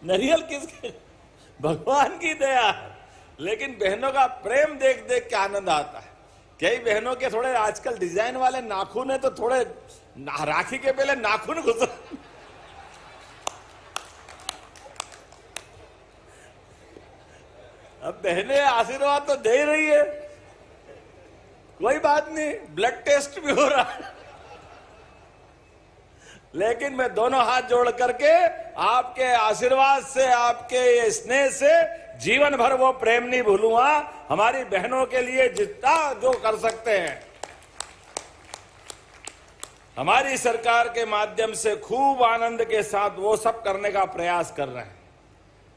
नारियल किसके? भगवान की दया है। लेकिन बहनों का प्रेम देख देख के आनंद आता है। कई बहनों के थोड़े आजकल डिजाइन वाले नाखून है, तो थोड़े राखी के पहले नाखून घुस, अब बहनें आशीर्वाद तो दे ही रही है, कोई बात नहीं, ब्लड टेस्ट भी हो रहा है। लेकिन मैं दोनों हाथ जोड़ करके आपके आशीर्वाद से, आपके स्नेह से जीवन भर वो प्रेम नहीं भूलूंगा। हमारी बहनों के लिए जितना जो कर सकते हैं, हमारी सरकार के माध्यम से खूब आनंद के साथ वो सब करने का प्रयास कर रहे हैं।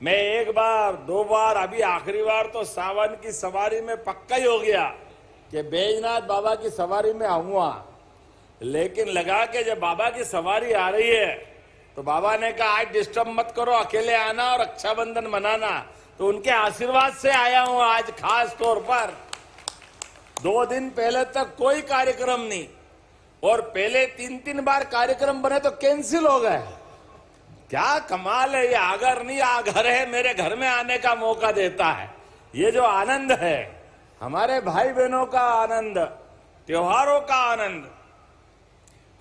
मैं एक बार, दो बार, अभी आखिरी बार तो सावन की सवारी में पक्का ही हो गया कि बैजनाथ बाबा की सवारी में आऊंगा। लेकिन लगा कि जब बाबा की सवारी आ रही है तो बाबा ने कहा आज डिस्टर्ब मत करो, अकेले आना और रक्षाबंधन मनाना। तो उनके आशीर्वाद से आया हूं आज खास तौर पर। 2 दिन पहले तक कोई कार्यक्रम नहीं, और पहले 3-3 बार कार्यक्रम बने तो कैंसिल हो गए। क्या कमाल है, ये आगर नहीं आगर है, मेरे घर में आने का मौका देता है। ये जो आनंद है, हमारे भाई बहनों का आनंद, त्योहारों का आनंद,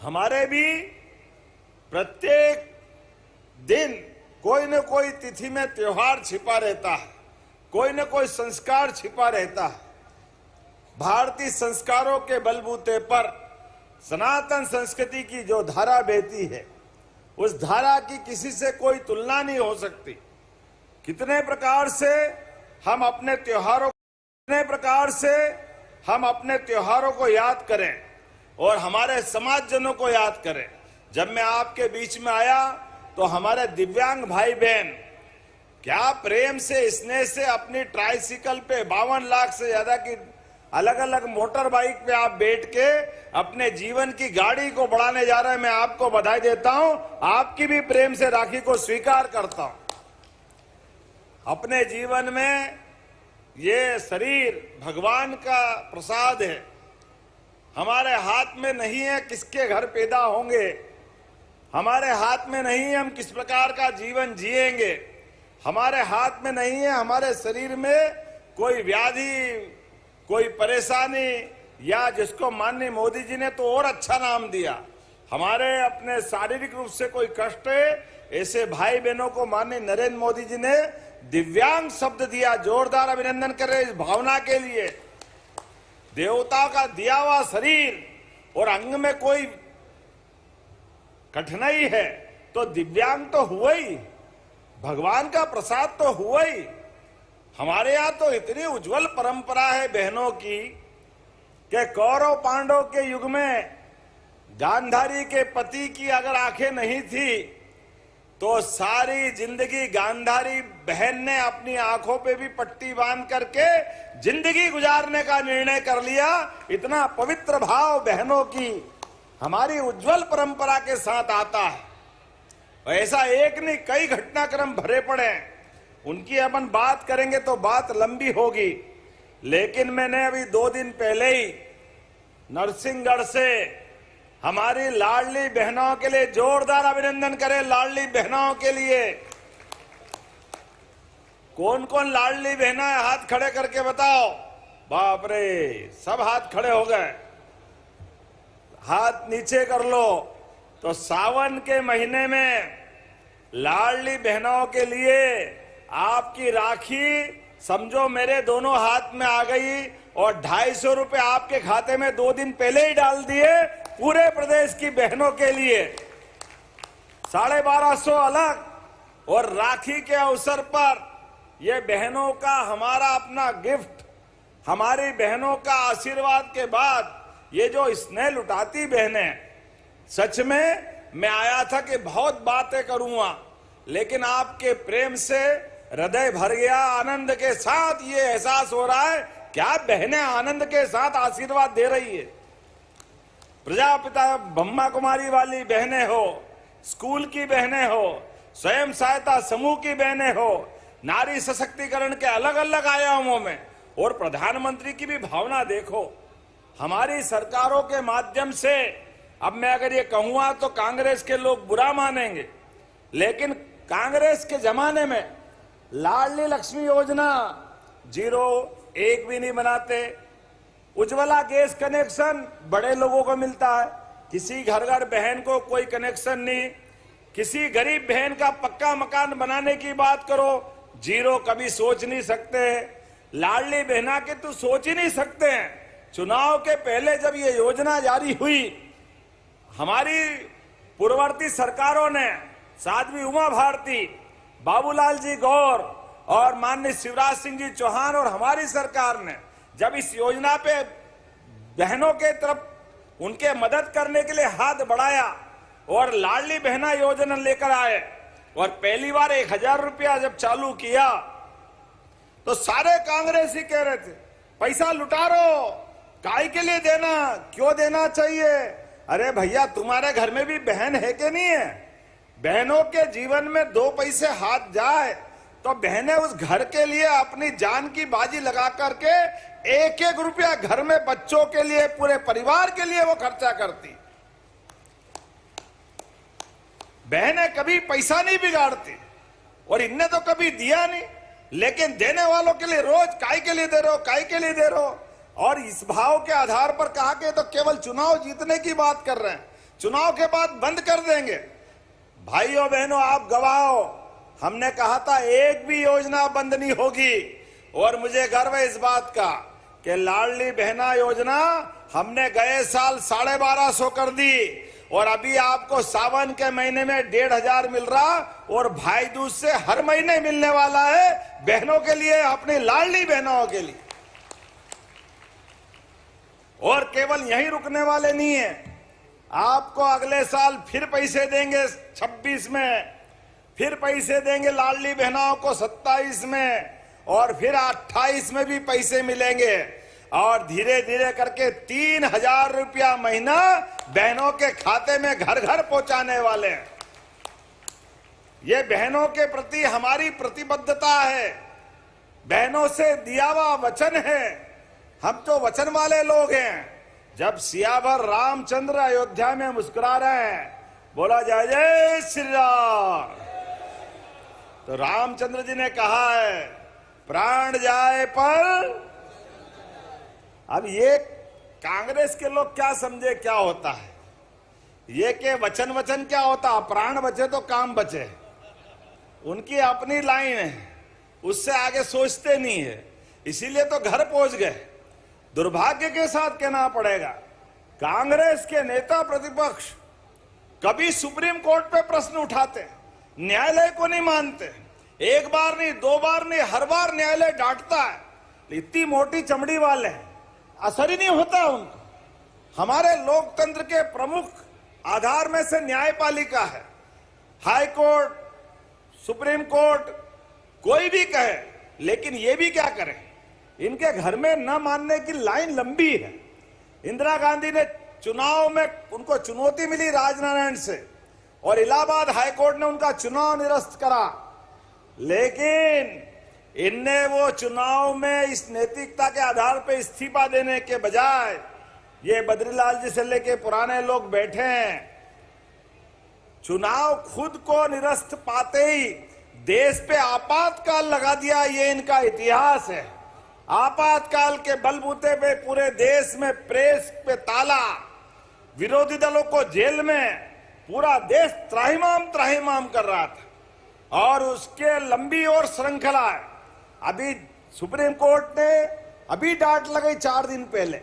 हमारे भी प्रत्येक दिन कोई न कोई तिथि में त्योहार छिपा रहता है, कोई न कोई संस्कार छिपा रहता है। भारतीय संस्कारों के बलबूते पर सनातन संस्कृति की जो धारा बहती है, उस धारा की किसी से कोई तुलना नहीं हो सकती। कितने प्रकार से हम अपने त्योहारों को याद करें और हमारे समाजजनों को याद करें। जब मैं आपके बीच में आया तो हमारे दिव्यांग भाई बहन क्या प्रेम से, स्नेह से अपनी ट्राइसिकल पे 52 लाख से ज्यादा की अलग अलग मोटर बाइक पे आप बैठ के अपने जीवन की गाड़ी को बढ़ाने जा रहे हैं। मैं आपको बधाई देता हूं, आपकी भी प्रेम से राखी को स्वीकार करता हूं। अपने जीवन में ये शरीर भगवान का प्रसाद है, हमारे हाथ में नहीं है किसके घर पैदा होंगे, हमारे हाथ में नहीं है हम किस प्रकार का जीवन जिएंगे, हमारे हाथ में नहीं है हमारे शरीर में कोई व्याधि, कोई परेशानी, या जिसको माननीय मोदी जी ने तो और अच्छा नाम दिया, हमारे अपने शारीरिक रूप से कोई कष्ट है, ऐसे भाई बहनों को माननीय नरेंद्र मोदी जी ने दिव्यांग शब्द दिया। जोरदार अभिनंदन करें इस भावना के लिए। देवता का दिया हुआ शरीर और अंग में कोई कठिनाई है तो दिव्यांग तो हुआ ही, भगवान का प्रसाद तो हुआ ही। हमारे यहां तो इतनी उज्जवल परंपरा है बहनों की कि कौरव पांडव के युग में गांधारी के पति की अगर आंखें नहीं थी तो सारी जिंदगी गांधारी बहन ने अपनी आंखों पे भी पट्टी बांध करके जिंदगी गुजारने का निर्णय कर लिया। इतना पवित्र भाव बहनों की हमारी उज्जवल परंपरा के साथ आता है। ऐसा एक नहीं, कई घटनाक्रम भरे पड़े हैं, उनकी अपन बात करेंगे तो बात लंबी होगी। लेकिन मैंने अभी 2 दिन पहले ही नरसिंहगढ़ से हमारी लाडली बहनों के लिए जोरदार अभिनंदन करें। लाडली बहनों के लिए कौन कौन लाडली बहना है, हाथ खड़े करके बताओ। बाप रे, सब हाथ खड़े हो गए, हाथ नीचे कर लो। तो सावन के महीने में लाडली बहनों के लिए आपकी राखी समझो मेरे दोनों हाथ में आ गई और 250 रुपए आपके खाते में 2 दिन पहले ही डाल दिए पूरे प्रदेश की बहनों के लिए। 1250 अलग। और राखी के अवसर पर ये बहनों का हमारा अपना गिफ्ट, हमारी बहनों का आशीर्वाद के बाद ये जो स्नेह लुटाती बहनें, सच में मैं आया था कि बहुत बातें करूंगा, लेकिन आपके प्रेम से हृदय भर गया। आनंद के साथ ये एहसास हो रहा है क्या बहनें आनंद के साथ आशीर्वाद दे रही है। प्रजापिता ब्रह्मा कुमारी वाली बहनें हो, स्कूल की बहनें हो, स्वयं सहायता समूह की बहनें हो, नारी सशक्तिकरण के अलग अलग आयामों में, और प्रधानमंत्री की भी भावना देखो। हमारी सरकारों के माध्यम से, अब मैं अगर ये कहूंगा तो कांग्रेस के लोग बुरा मानेंगे, लेकिन कांग्रेस के जमाने में लाडली लक्ष्मी योजना 0 1 भी नहीं बनाते। उज्ज्वला गैस कनेक्शन बड़े लोगों को मिलता है, किसी घर घर बहन को कोई कनेक्शन नहीं। किसी गरीब बहन का पक्का मकान बनाने की बात करो, 0 कभी सोच नहीं सकते। लाडली बहना के तो सोच ही नहीं सकते हैं। चुनाव के पहले जब ये योजना जारी हुई, हमारी पूर्ववर्ती सरकारों ने, साध्वी उमा भारती, बाबूलाल जी गौर और माननीय शिवराज सिंह जी चौहान और हमारी सरकार ने जब इस योजना पे बहनों के तरफ उनके मदद करने के लिए हाथ बढ़ाया और लाडली बहना योजना लेकर आए और पहली बार 1000 रुपया जब चालू किया तो सारे कांग्रेसी कह रहे थे पैसा लुटारो, काय के लिए देना, क्यों देना चाहिए। अरे भैया, तुम्हारे घर में भी बहन है कि नहीं है? बहनों के जीवन में 2 पैसे हाथ जाए तो बहनें उस घर के लिए अपनी जान की बाजी लगा करके 1-1 रुपया घर में बच्चों के लिए, पूरे परिवार के लिए वो खर्चा करती। बहनें कभी पैसा नहीं बिगाड़ती और इनने तो कभी दिया नहीं, लेकिन देने वालों के लिए रोज काय के लिए दे रहे हो, काय के लिए दे रहे हो। और इस भाव के आधार पर कहा कि तो केवल चुनाव जीतने की बात कर रहे हैं, चुनाव के बाद बंद कर देंगे। भाइयों बहनों, आप गवाह हो, हमने कहा था एक भी योजना बंद नहीं होगी। और मुझे गर्व है इस बात का कि लाडली बहना योजना हमने गए साल 1250 कर दी और अभी आपको सावन के महीने में 1500 मिल रहा और भाई दूज से हर महीने मिलने वाला है बहनों के लिए, अपनी लाडली बहनों के लिए। और केवल यही रुकने वाले नहीं है, आपको अगले साल फिर पैसे देंगे 26 में, फिर पैसे देंगे लाडली बहनों को 27 में और फिर 28 में भी पैसे मिलेंगे और धीरे धीरे करके 3000 रुपया महीना बहनों के खाते में घर घर पहुंचाने वाले हैं। ये बहनों के प्रति हमारी प्रतिबद्धता है, बहनों से दिया हुआ वचन है। हम तो वचन वाले लोग हैं। जब सियावर रामचंद्र अयोध्या में मुस्कुरा रहे हैं, बोला जय जय श्री राम, तो रामचंद्र जी ने कहा है प्राण जाए पर। अब ये कांग्रेस के लोग क्या समझे क्या होता है, ये के वचन वचन क्या होता, प्राण बचे तो काम बचे। उनकी अपनी लाइन है, उससे आगे सोचते नहीं है, इसीलिए तो घर पहुंच गए। दुर्भाग्य के साथ कहना पड़ेगा, कांग्रेस के नेता प्रतिपक्ष कभी सुप्रीम कोर्ट पे प्रश्न उठाते, न्यायालय को नहीं मानते। 1 बार नहीं, 2 बार नहीं, हर बार न्यायालय डांटता है। इतनी मोटी चमड़ी वाले हैं, असर ही नहीं होता उनको। हमारे लोकतंत्र के प्रमुख आधार में से न्यायपालिका है, हाई कोर्ट, सुप्रीम कोर्ट, कोई भी कहे, लेकिन ये भी क्या करें, इनके घर में न मानने की लाइन लंबी है। इंदिरा गांधी ने चुनाव में उनको चुनौती मिली राजनारायण से और इलाहाबाद हाईकोर्ट ने उनका चुनाव निरस्त करा, लेकिन इनने वो चुनाव में इस नैतिकता के आधार पर इस्तीफा देने के बजाय, ये बद्रीलाल जी से लेके पुराने लोग बैठे हैं, चुनाव खुद को निरस्त पाते ही देश पे आपातकाल लगा दिया। ये इनका इतिहास है। आपातकाल के बलबूते पे पूरे देश में प्रेस पे ताला, विरोधी दलों को जेल में, पूरा देश त्राहिमाम त्राहिमाम कर रहा था और उसके लंबी और श्रृंखला है। अभी सुप्रीम कोर्ट ने अभी डांट लगाई 4 दिन पहले,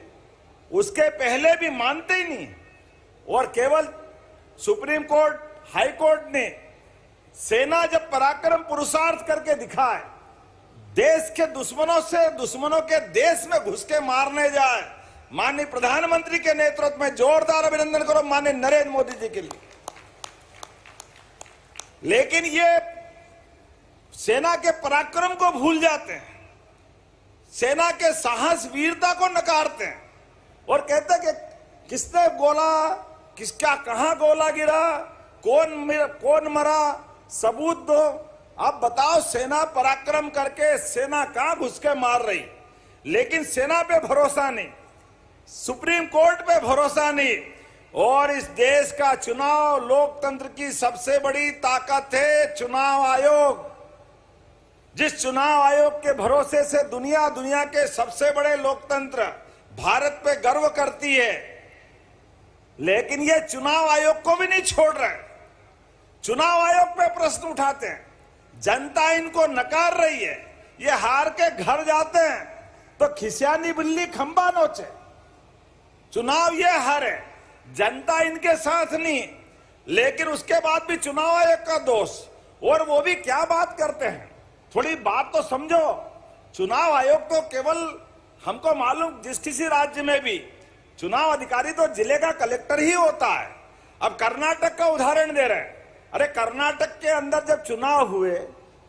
उसके पहले भी मानते ही नहीं और केवल सुप्रीम कोर्ट, हाई कोर्ट ने सेना जब पराक्रम पुरुषार्थ करके दिखाए, देश के दुश्मनों से दुश्मनों के देश में घुस के मारने जाए, माननीय प्रधानमंत्री के नेतृत्व में जोरदार अभिनंदन करो माननीय नरेंद्र मोदी जी के लिए। लेकिन ये सेना के पराक्रम को भूल जाते हैं, सेना के साहस वीरता को नकारते हैं और कहते हैं कि किसने गोला, किसका कहां गोला गिरा, कौन मरा, सबूत दो। अब बताओ, सेना पराक्रम करके सेना कहां घुस के मार रही, लेकिन सेना पे भरोसा नहीं, सुप्रीम कोर्ट पे भरोसा नहीं, और इस देश का चुनाव लोकतंत्र की सबसे बड़ी ताकत है चुनाव आयोग। जिस चुनाव आयोग के भरोसे से दुनिया के सबसे बड़े लोकतंत्र भारत पे गर्व करती है, लेकिन ये चुनाव आयोग को भी नहीं छोड़ रहे। चुनाव आयोग पे प्रश्न उठाते हैं, जनता इनको नकार रही है, ये हार के घर जाते हैं तो खिसियानी बिल्ली खंबा नोचे। चुनाव ये हारे, जनता इनके साथ नहीं, लेकिन उसके बाद भी चुनाव आयोग का दोष। और वो भी क्या बात करते हैं, थोड़ी बात तो समझो। चुनाव आयोग तो केवल हमको मालूम, जिस किसी राज्य में भी चुनाव अधिकारी तो जिले का कलेक्टर ही होता है। अब कर्नाटक का उदाहरण दे रहे हैं। अरे कर्नाटक के अंदर जब चुनाव हुए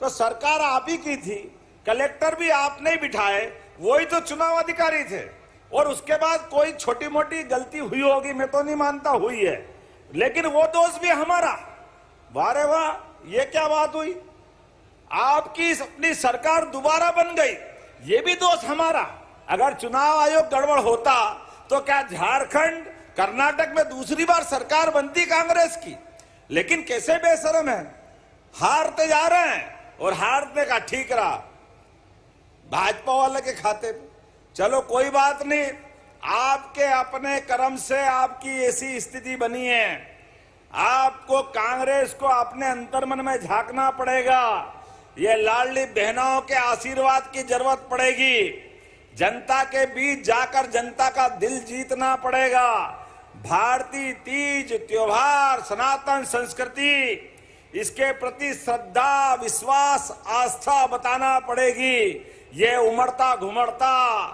तो सरकार आप ही की थी, कलेक्टर भी आपने ही बिठाए, वही तो चुनाव अधिकारी थे। और उसके बाद कोई छोटी मोटी गलती हुई होगी, मैं तो नहीं मानता हुई है, लेकिन वो दोष भी हमारा। वाह रे वाह, ये क्या बात हुई, आपकी अपनी सरकार दोबारा बन गई, ये भी दोष हमारा। अगर चुनाव आयोग गड़बड़ होता तो क्या झारखंड कर्नाटक में दूसरी बार सरकार बनती कांग्रेस की? लेकिन कैसे बेशरम है, हारते जा रहे हैं और हारने का ठीक रहा भाजपा वाले के खाते पे। चलो कोई बात नहीं, आपके अपने कर्म से आपकी ऐसी स्थिति बनी है। आपको कांग्रेस को अपने अंतर्मन में झांकना पड़ेगा। ये लाडली बहनों के आशीर्वाद की जरूरत पड़ेगी। जनता के बीच जाकर जनता का दिल जीतना पड़ेगा। भारतीय तीज त्योहार, सनातन संस्कृति, इसके प्रति श्रद्धा, विश्वास, आस्था बताना पड़ेगी। ये उमड़ता घुमड़ता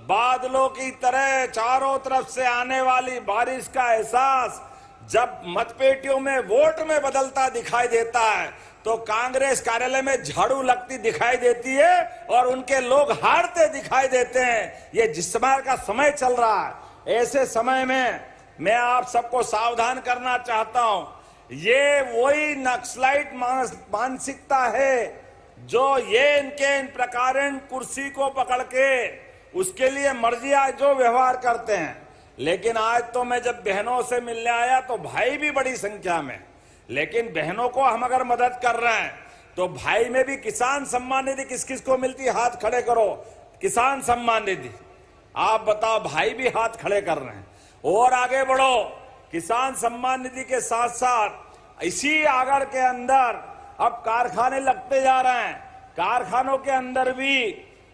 बादलों की तरह चारों तरफ से आने वाली बारिश का एहसास जब मतपेटियों में वोट में बदलता दिखाई देता है तो कांग्रेस कार्यालय में झाड़ू लगती दिखाई देती है और उनके लोग हारते दिखाई देते हैं। ये जिस समय का समय चल रहा है, ऐसे समय में मैं आप सबको सावधान करना चाहता हूं। ये वही नक्सलाइट मानसिकता है जो ये इनके इन प्रकार कुर्सी को पकड़ के उसके लिए मर्जी आज जो व्यवहार करते हैं। लेकिन आज तो मैं जब बहनों से मिलने आया तो भाई भी बड़ी संख्या में, लेकिन बहनों को हम अगर मदद कर रहे हैं तो भाई में भी किसान सम्मान निधि किस किस को मिलती है, हाथ खड़े करो। किसान सम्मान निधि, आप बताओ, भाई भी हाथ खड़े कर रहे हैं। और आगे बढ़ो, किसान सम्मान निधि के साथ साथ इसी आगड़ के अंदर अब कारखाने लगते जा रहे हैं। कारखानों के अंदर भी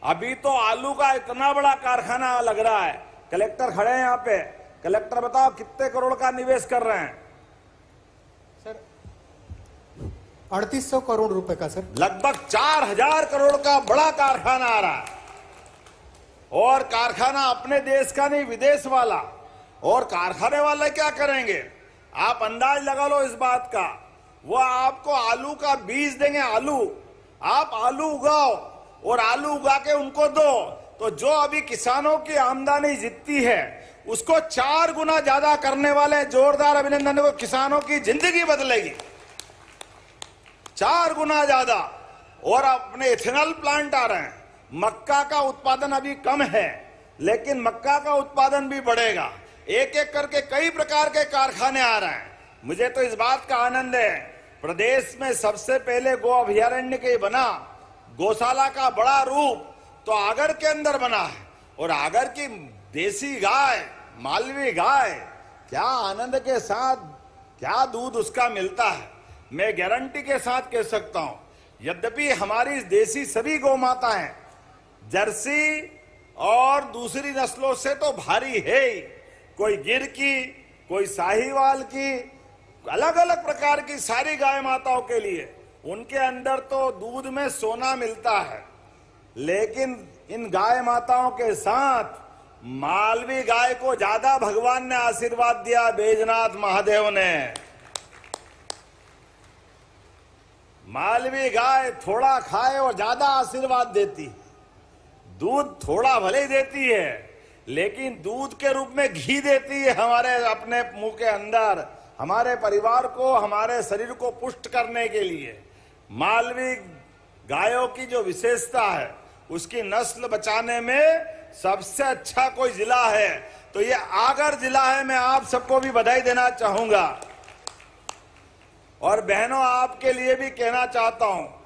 अभी तो आलू का इतना बड़ा कारखाना लग रहा है। कलेक्टर खड़े हैं यहाँ पे, कलेक्टर बताओ कितने करोड़ का निवेश कर रहे हैं? सर 3800 करोड़ रुपए का सर। लगभग 4000 करोड़ का बड़ा कारखाना आ रहा है। और कारखाना अपने देश का नहीं, विदेश वाला। और कारखाने वाले क्या करेंगे, आप अंदाज लगा लो इस बात का। वो आपको आलू का बीज देंगे, आलू, आप आलू उगाओ और आलू उगा के उनको दो, तो जो अभी किसानों की आमदनी जितनी है उसको 4 गुना ज्यादा करने वाले जोरदार अभिनंदन को। किसानों की जिंदगी बदलेगी 4 गुना ज्यादा। और अपने इथेनॉल प्लांट आ रहे हैं। मक्का का उत्पादन अभी कम है, लेकिन मक्का का उत्पादन भी बढ़ेगा। एक एक करके कई प्रकार के कारखाने आ रहे हैं। मुझे तो इस बात का आनंद है, प्रदेश में सबसे पहले गो अभयारण्य के बना, गौशाला का बड़ा रूप तो आगर के अंदर बना है। और आगर की देसी गाय, मालवी गाय, क्या आनंद के साथ क्या दूध उसका मिलता है। मैं गारंटी के साथ कह सकता हूं, यद्यपि हमारी देसी सभी गौ माता हैं, जर्सी और दूसरी नस्लों से तो भारी है ही। कोई गिर की, कोई साहीवाल की, अलग अलग प्रकार की सारी गाय माताओं के लिए उनके अंदर तो दूध में सोना मिलता है। लेकिन इन गाय माताओं के साथ मालवी गाय को ज्यादा भगवान ने आशीर्वाद दिया, बैजनाथ महादेव ने। मालवी गाय थोड़ा खाए और ज्यादा आशीर्वाद देती। दूध थोड़ा भले ही देती है, लेकिन दूध के रूप में घी देती है हमारे अपने मुंह के अंदर, हमारे परिवार को, हमारे शरीर को पुष्ट करने के लिए। मालवी गायों की जो विशेषता है, उसकी नस्ल बचाने में सबसे अच्छा कोई जिला है तो ये आगर जिला है। मैं आप सबको भी बधाई देना चाहूंगा और बहनों आपके लिए भी कहना चाहता हूं